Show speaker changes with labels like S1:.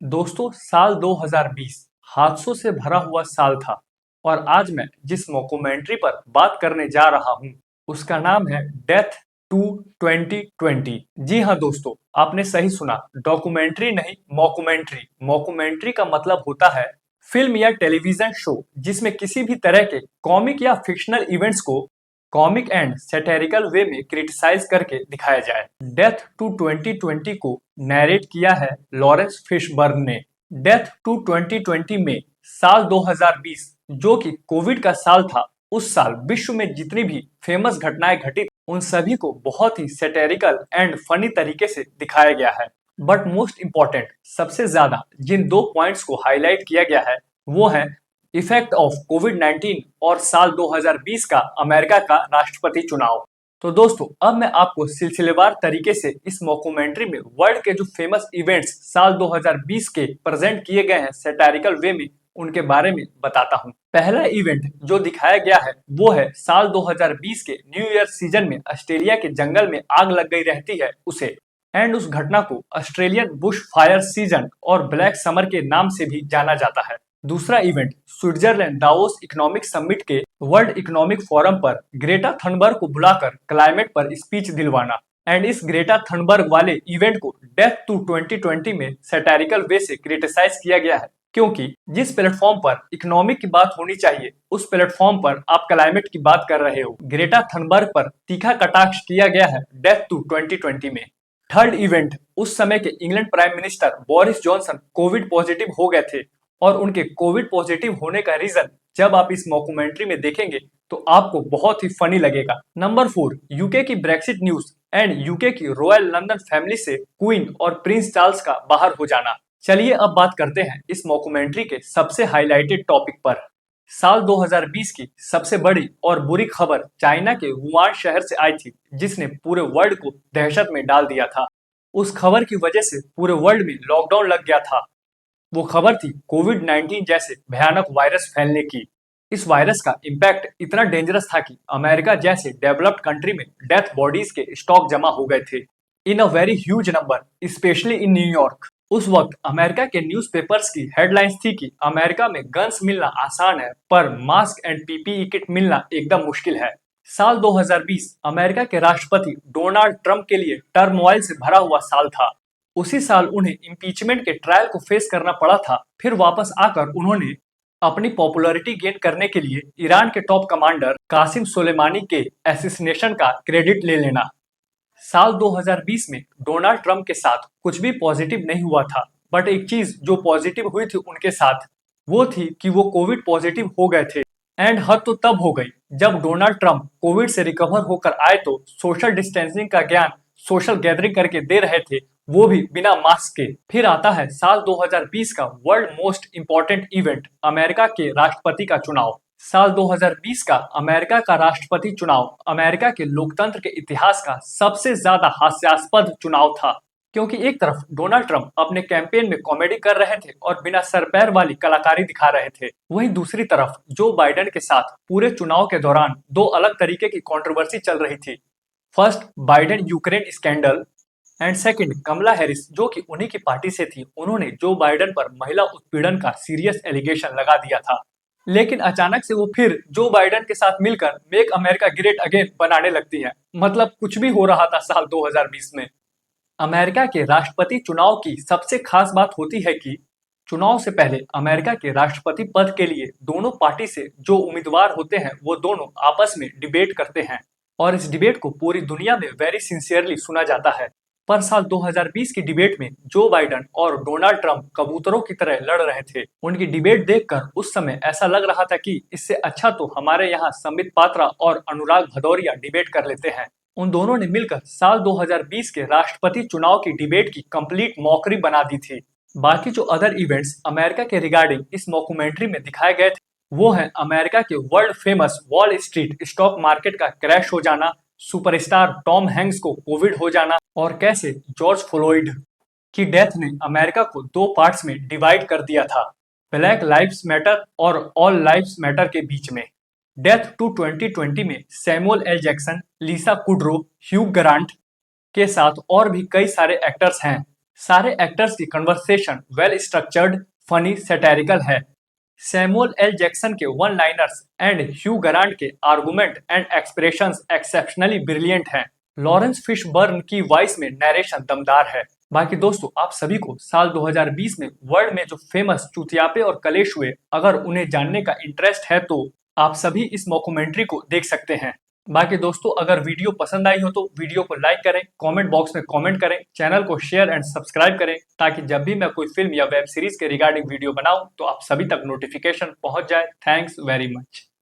S1: दोस्तों, साल 2020 हादसों से भरा हुआ साल था और आज मैं जिस मॉक्यूमेंट्री पर बात करने जा रहा हूं, उसका नाम है डेथ टू 2020। जी हाँ दोस्तों, आपने सही सुना, डॉक्यूमेंट्री नहीं, मॉक्यूमेंट्री। मॉक्यूमेंट्री का मतलब होता है फिल्म या टेलीविजन शो जिसमें किसी भी तरह के कॉमिक या फिक्शनल इवेंट्स को कॉमिक एंड सैटेरिकल वे में क्रिटिसाइज करके दिखाया जाए। डेथ टू 2020 को नैरेट किया है लॉरेंस फिशबर्न ने। डेथ टू 2020 में साल 2020 जो कि कोविड का साल था, उस साल विश्व में जितनी भी फेमस घटनाएं घटित उन सभी को बहुत ही सैटेरिकल एंड फनी तरीके से दिखाया गया है। बट मोस्ट इम्पोर्टेंट, सबसे ज्यादा जिन दो पॉइंट्स को हाईलाइट किया गया है वो है इफेक्ट ऑफ कोविड 19 और साल 2020 का अमेरिका का राष्ट्रपति चुनाव। तो दोस्तों, अब मैं आपको सिलसिलेवार तरीके से इस मॉक्यूमेंट्री में वर्ल्ड के जो फेमस इवेंट्स साल 2020 के प्रेजेंट किए गए हैं सैटारिकल वे में, उनके बारे में बताता हूँ। पहला इवेंट जो दिखाया गया है वो है साल 2020 के न्यू ईयर सीजन में ऑस्ट्रेलिया के जंगल में आग लग गई रहती है उसे, एंड उस घटना को ऑस्ट्रेलियन बुश फायर सीजन और ब्लैक समर के नाम से भी जाना जाता है। दूसरा event Switzerland Davos economic summit के वर्ल्ड इकोनॉमिक फोरम पर ग्रेटा थनबर्ग को बुलाकर क्लाइमेट पर स्पीच दिलवाना, एंड इस ग्रेटा थनबर्ग वाले इवेंट को डेथ टू 2020 में सैटारिकल वे से क्रिटिसाइज किया गया है, क्योंकि जिस प्लेटफॉर्म पर इकोनॉमिक की बात होनी चाहिए उस प्लेटफॉर्म पर आप क्लाइमेट की बात कर रहे हो। ग्रेटा थनबर्ग पर तीखा कटाक्ष किया गया है डेथ टू 2020 में। थर्ड इवेंट, उस समय के England prime minister Boris Johnson Covid positive हो गए थे और उनके कोविड पॉजिटिव होने का रीजन जब आप इस मॉक्यूमेंट्री में देखेंगे तो आपको बहुत ही फनी लगेगा। नंबर 4, यूके की ब्रेक्सिट न्यूज एंड यूके की रॉयल लंदन फैमिली से क्वीन और प्रिंस चार्ल्स का बाहर हो जाना। चलिए अब बात करते हैं इस मॉक्यूमेंट्री के सबसे हाईलाइटेड टॉपिक पर। साल 2020 की सबसे बड़ी और बुरी खबर चाइना के वुहान शहर से आई थी, जिसने पूरे वर्ल्ड को दहशत में डाल दिया था। उस खबर की वजह से पूरे वर्ल्ड में लॉकडाउन लग गया था। वो खबर थी कोविड 19 जैसे भयानक वायरस फैलने की। इस वायरस का इम्पैक्ट इतना डेंजरस था कि अमेरिका जैसे डेवलप्ड कंट्री में डेथ बॉडीज के स्टॉक जमा हो गए थे in a very huge number, specially in New York. उस वक्त अमेरिका के न्यूज़पेपर्स की हेडलाइंस थी कि अमेरिका में गन्स मिलना आसान है पर मास्क एंड पीपीई किट मिलना एकदम मुश्किल है। साल 2020 अमेरिका के राष्ट्रपति डोनाल्ड ट्रंप के लिए टर्मोइल से भरा हुआ साल था। उसी साल उन्हें इम्पीचमेंट के ट्रायल को फेस करना पड़ा था। फिर वापस आकर उन्होंने अपनी पॉपुलैरिटी गेन करने के लिए ईरान के टॉप कमांडर कासिम सुलेमानी के एसिसिनेशन का क्रेडिट ले लेना। साल 2020 में डोनाल्ड ट्रंप के साथ कुछ भी पॉजिटिव नहीं हुआ था, बट एक चीज जो पॉजिटिव हुई थी उनके साथ वो थी कि वो कोविड पॉजिटिव हो गए थे। एंड हद तो तब हो गई जब डोनाल्ड ट्रंप कोविड से रिकवर होकर आए तो सोशल डिस्टेंसिंग का ज्ञान सोशल गैदरिंग करके दे रहे थे, वो भी बिना मास्क के। फिर आता है साल 2020 का world most important event, America के राष्ट्रपति का चुनाव। साल 2020 का अमेरिका का राष्ट्रपति चुनाव अमेरिका के लोकतंत्र के इतिहास का सबसे ज्यादा हास्यास्पद चुनाव था, क्योंकि एक तरफ डोनाल्ड ट्रंप अपने कैंपेन में कॉमेडी कर रहे थे और बिना सर पैर वाली कलाकारी दिखा रहे थे, वहीं दूसरी तरफ जो बाइडेन के साथ पूरे चुनाव के दौरान दो अलग तरीके की कंट्रोवर्सी चल रही थी। First, Biden Ukraine scandal, and second Kamala Harris जो कि उन्हीं की पार्टी से थी, उन्होंने जो बाइडेन पर महिला उत्पीड़न का सीरियस एलिगेशन लगा दिया था। लेकिन अचानक से वो फिर जो बाइडेन के साथ मिलकर मेक अमेरिका ग्रेट अगेन बनाने लगती है। मतलब कुछ भी हो रहा था साल 2020 में। अमेरिका के राष्ट्रपति चुनाव की सबसे खास बात होती है कि चुनाव से पहले अमेरिका के राष्ट्रपति पद के लिए दोनों पार्टी से जो उम्मीदवार होते हैं वो दोनों आपस में डिबेट करते हैं और इस डिबेट को पूरी दुनिया में वेरी सिंसियरली सुना जाता है। पर साल 2020 की डिबेट में जो बाइडेन और डोनाल्ड ट्रंप कबूतरों की तरह लड़ रहे थे। उनकी डिबेट देखकर उस समय ऐसा लग रहा था कि इससे अच्छा तो हमारे यहाँ संबित पात्रा और अनुराग भदौरिया डिबेट कर लेते हैं। उन दोनों ने मिलकर साल 2020 के राष्ट्रपति चुनाव की डिबेट की कंप्लीट मॉकरी बना दी थी। बाकी जो अदर इवेंट्स अमेरिका के रिगार्डिंग इस मॉक्यूमेंट्री में दिखाए गए थे वो है अमेरिका के world famous wall street stock market का क्रैश हो जाना, सुपरस्टार टॉम हैंक्स को कोविड हो जाना और कैसे जॉर्ज फ्लोइड की डेथ ने अमेरिका को दो पार्ट्स में डिवाइड कर दिया था, ब्लैक लाइव्स मैटर और ऑल लाइव्स मैटर के बीच में। डेथ टू 2020 में सैमुअल एल जैक्सन, लिसा कुड्रो, ह्यू ग्रांट के साथ और भी कई सारे एक्टर्स हैं। सारे एक्टर्स की conversation well structured, funny, satirical है। सैमुअल एल जैक्सन के one liners and Hugh Grant के argument and expressions exceptionally brilliant हैं। लॉरेंस फिशबर्न की वॉइस में नरेशन दमदार है। बाकी दोस्तों, आप सभी को साल 2020 में वर्ल्ड में जो फेमस चूतियापे और कलेश हुए, अगर उन्हें जानने का इंटरेस्ट है तो आप सभी इस मॉक्यूमेंट्री को देख सकते हैं। बाकी दोस्तों, अगर वीडियो पसंद आई हो तो वीडियो को लाइक करें, कमेंट बॉक्स में कमेंट करें, चैनल को शेयर एंड सब्सक्राइब करें, ताकि जब भी मैं कोई फिल्म या वेब सीरीज के रिगार्डिंग वीडियो बनाऊं तो आप सभी तक नोटिफिकेशन पहुंच जाए। Thanks very much.